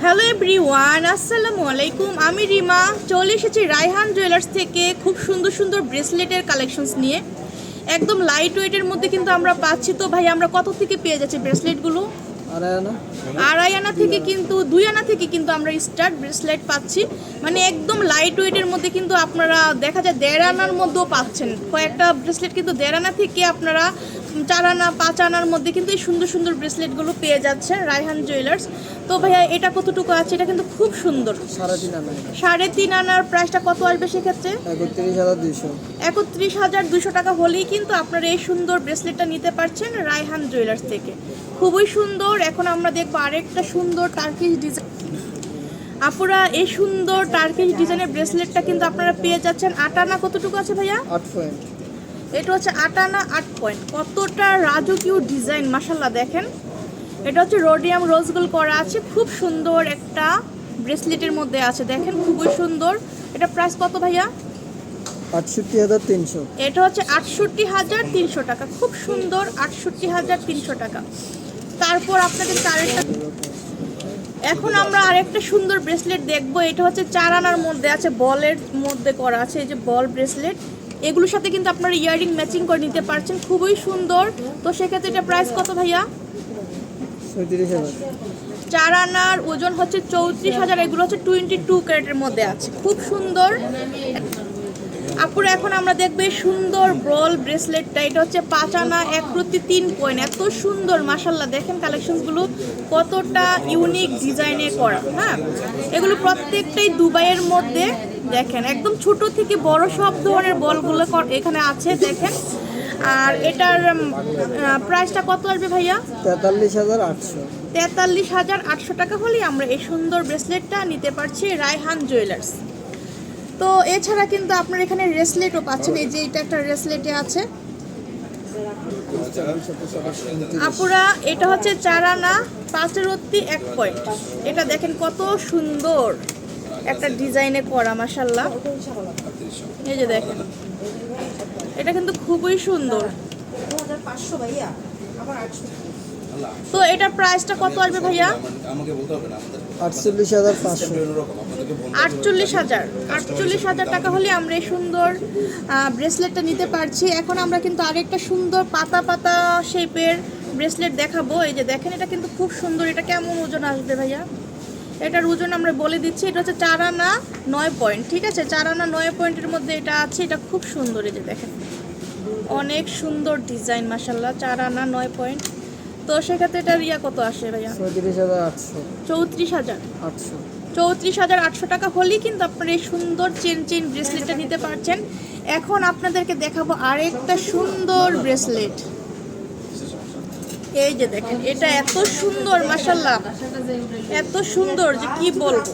Hello everyone, আসসালামু আলাইকুম। আমি রিমা চলে এসেছি রায়হান জুয়েলার্স থেকে খুব সুন্দর সুন্দর ব্রেসলেটের কালেকশনস নিয়ে। একদম লাইট ওয়েটের মধ্যে কিন্তু আমরা পাচ্ছি। তো ভাই আমরা কত থেকে পেয়ে যাচ্ছি ব্রেসলেটগুলো? আড়াই আনা থেকে, কিন্তু 2 আনা থেকে কিন্তু আমরা স্টার্ট ব্রেসলেট পাচ্ছি। মানে একদম লাইট ওয়েটের মধ্যে কিন্তু আপনারা দেখা যায় 1.5 আনার মধ্যেও পাচ্ছেন। কয়েকটা ব্রেসলেট কিন্তু 1.5 আনা থেকে আপনারা 4 আনা 5 আনার মধ্যে কিন্তু এই সুন্দর সুন্দর ব্রেসলেটগুলো পেয়ে যাচ্ছেন রায়হান জুয়েলার্স। তো ভাইয়া এটা কতটুকু আছে? এটা কিন্তু খুব সুন্দর। 3.5 আনার প্রাইসটা কত আসবে সেক্ষেত্রে? 31,200 টাকা হলেই কিন্তু আপনারা এই সুন্দর ব্রেসলেটটা নিতে পারছেন রায়হান জুয়েলার্স থেকে। খুবই সুন্দর। এখন আমরা দেখবো আরেকটা সুন্দর টার্কিশ ডিজাইন। আপুরা এই সুন্দর টার্কিশ ডিজাইনের ব্রেসলেটটা কিন্তু আপনারা পেয়ে যাচ্ছেন 8 আনা। কতটুকু আছে ভাইয়া? 8 পয়েন্ট। এটা হচ্ছে 8 আনা 8 পয়েন্ট। কতটা রাজকীয় ডিজাইন মাশাল্লাহ। দেখেন এটা হচ্ছে রোডিয়াম রোজ গোল্ড করা আছে। খুব সুন্দর একটা ব্রেসলেটের মধ্যে আছে, দেখেন খুবই সুন্দর। এটা প্রাইস কত ভাইয়া? 68,300। এটা হচ্ছে 68,300 টাকা। খুব সুন্দর, 68,300 টাকা। তারপর আপনাদের এখন আমরা আরেকটা সুন্দর ব্রেসলেট দেখবো। এটা হচ্ছে 4 আনার মধ্যে আছে, বলের মধ্যে করা আছে। এই যে বল ব্রেসলেট, এগুলোর সাথে কিন্তু আপনারা ইয়াররিং ম্যাচিং করে নিতে পারছেন। খুবই সুন্দর। তো সেক্ষেত্রে এটা প্রাইস কত ভাইয়া? 37,000। 4 আনার ওজন হচ্ছে 34,000। এগুলো হচ্ছে 22 ক্যারেটের মধ্যে আছে। খুব সুন্দর। আপুরা এখন আমরা দেখবো এই সুন্দর বল ব্রেসলেটটা। এটা হচ্ছে 5 আনা 1/3 পয়েন্ট। এত সুন্দর মাশাল্লাহ। দেখেন কালেকশনসগুলো কতটা ইউনিক ডিজাইনে করা। হ্যাঁ, এগুলো প্রত্যেকটাই দুবাইয়ের মধ্যে। দেখেন একদম ছোট থেকে বড় সব ধরনের বলগুলো এখানে আছে। দেখেন আর এটার প্রাইসটা কত আসবে ভাইয়া? 43,800। 43,800 টাকা হলেই আমরা এই সুন্দর ব্রেসলেটটা নিতে পারছি রায়হান জুয়েলার্স। তো এছাড়া কিন্তু আপনার এখানে রেসলেটও পাচ্ছেন। এই যে এটা একটা রেসলেটে আছে আপুরা। এটা হচ্ছে 4 আনা 5/1 পয়েন্ট। এটা দেখেন কত সুন্দর একটা ডিজাইনে করা মাশাল্লাহ। এই যে দেখেন এটা কিন্তু খুবই সুন্দর। তো এটার প্রাইসটা কত আসবে ভাইয়া? 48,500 টাকা হলে আমরা এই সুন্দর ব্রেসলেটটা নিতে পারছি। এখন আমরা কিন্তু আরেকটা সুন্দর পাতা পাতা শেপের ব্রেসলেট দেখাবো। এই যে দেখেন এটা কিন্তু খুব সুন্দর। এটা কেমন ওজন আসবে ভাইয়া? এটার ওজন আমরা বলে দিচ্ছি। এটা হচ্ছে 4 আনা 9 পয়েন্ট। ঠিক আছে, 4 আনা 9 পয়েন্টের মধ্যে এটা আছে। এটা খুব সুন্দর। এই যে দেখেন অনেক সুন্দর ডিজাইন মাশাল্লাহ। 4 আনা 9 পয়েন্ট। তো সেক্ষেত্রে এটার কত আসে ভাইয়া? 34,800 টাকা হলেই কিন্তু আপনারা এই সুন্দর চেন ব্রেসলেটটা নিতে পারছেন। এখন আপনাদেরকে দেখাবো আরেকটা সুন্দর ব্রেসলেট। এই যে দেখেন এটা এত সুন্দর মাশাল্লাহ, এত সুন্দর যে কি বলবো।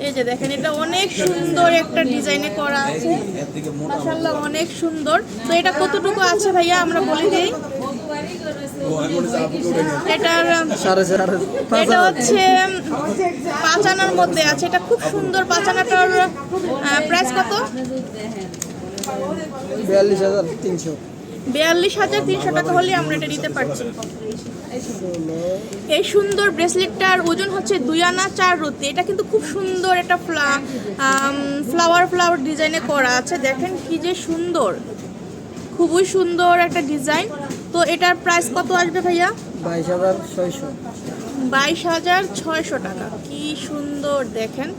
এই যে দেখেন এটা অনেক সুন্দর একটা ডিজাইনে করা আছে মাশাল্লাহ, অনেক সুন্দর। তো এটা কতটুকু আছে ভাইয়া আমরা বলে দিই। এটা হচ্ছে 5 আনার মধ্যে আছে। এটা খুব সুন্দর। 5 আনাটার প্রাইস কত? 42,300 টাকা হলে আমরা এটা নিতে পারছি। এই সুন্দর ব্রেসলেটটার ওজন হচ্ছে 2 আনা 4/3। এটা কিন্তু খুব সুন্দর একটা ফ্লাওয়ার ডিজাইনে করা আছে। দেখেন কি যে সুন্দর, খুবই সুন্দর একটা ডিজাইন। তো এটার প্রাইস কত আসবে ভাইয়া? 22,600 টাকা। কি সুন্দর দেখেন,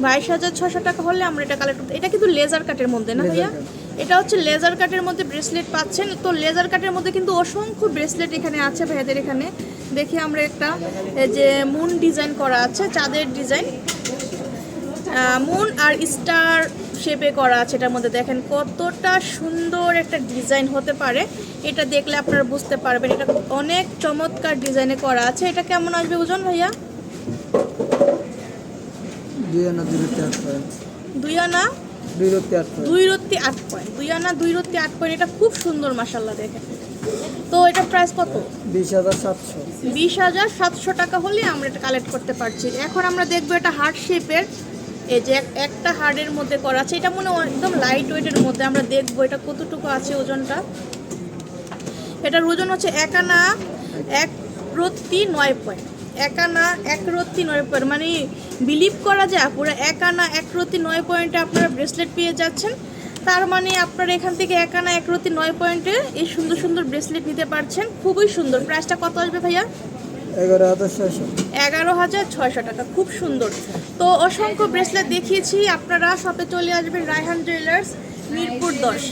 22,600 টাকা হলে আমরা এটা কালেক্ট করতে। এটা কিন্তু লেজার কাটের মধ্যে না ভাইয়া? এটা হচ্ছে লেজার কাটের মধ্যে ব্রেসলেট পাচ্ছেন। তো লেজার কাটের মধ্যে কিন্তু অসংখ্য ব্রেসলেট এখানে আছে ভাইয়াদের। এখানে দেখি আমরা একটা যে মুন ডিজাইন করা আছে, চাঁদের ডিজাইন, মুন আর স্টার শেপে করা আছে। এটার মধ্যে দেখেন কতটা সুন্দর একটা ডিজাইন হতে পারে। এটা দেখলে আপনারা বুঝতে পারবেন এটা অনেক চমৎকার ডিজাইনে করা আছে। এটা কেমন আসবে ওজন ভাইয়া? 2 আনা 2/8 পয়েন্ট। 2 আনা 2/8 পয়েন্ট। 2 আনা 2/8 পয়েন্ট। এটা খুব সুন্দর মাশাল্লাহ। দেখেন তো এটা প্রাইস কত? 20,700। 20,700 টাকা হলে আমরা এটা কালেক্ট করতে পারছি। এখন আমরা দেখবো এটা হার্ট শেপের। এই যে একটা হার্ডের মধ্যে করা আছে। এটা মনে একদম লাইট ওয়েটের মধ্যে। আমরা দেখবো এটা কতটুকু আছে ওজনটা। এটার ওজন হচ্ছে 1 আনা রত্তি 9 পয়েন্ট, 1 আনা 1 রত্তি 9 পয়েন্ট, মানে বিলিভ করা যায় পুরো 1 আনা 1 রত্তি 9 পয়েন্টে আপনারা ব্রেসলেট পেয়ে যাচ্ছেন। তার মানে আপনারা এখান থেকে 1 আনা 1 রত্তি 9 পয়েন্টে এই সুন্দর সুন্দর ব্রেসলেট নিতে পারছেন, খুবই সুন্দর। প্রাইসটা কত আসবে ভাইয়া? 11,600। 11,600 টাকা, খুব সুন্দর। তো অসংখ্য ব্রেসলেট দেখিয়েছি, আপনারা শপে চলে আসবেন রায়হান জুয়েলার্স, মিরপুর 10।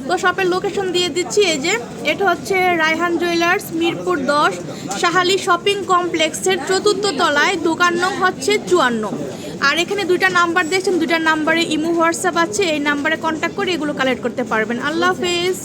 তো শপের লোকেশন দিয়ে দিচ্ছি, এই যে এটা হচ্ছে রায়হান জুয়েলার্স, মিরপুর 10, শাহালি শপিং কমপ্লেক্সের 4র্থ তলায়, দোকান নং হচ্ছে 54। আর এখানে 2টা নাম্বার দেখছেন, 2টা নাম্বারে ইমো হোয়াটসঅ্যাপ আছে, এই নাম্বারে কন্ট্যাক্ট করে এগুলো কালেক্ট করতে পারবেন। আল্লাহ হাফেজ।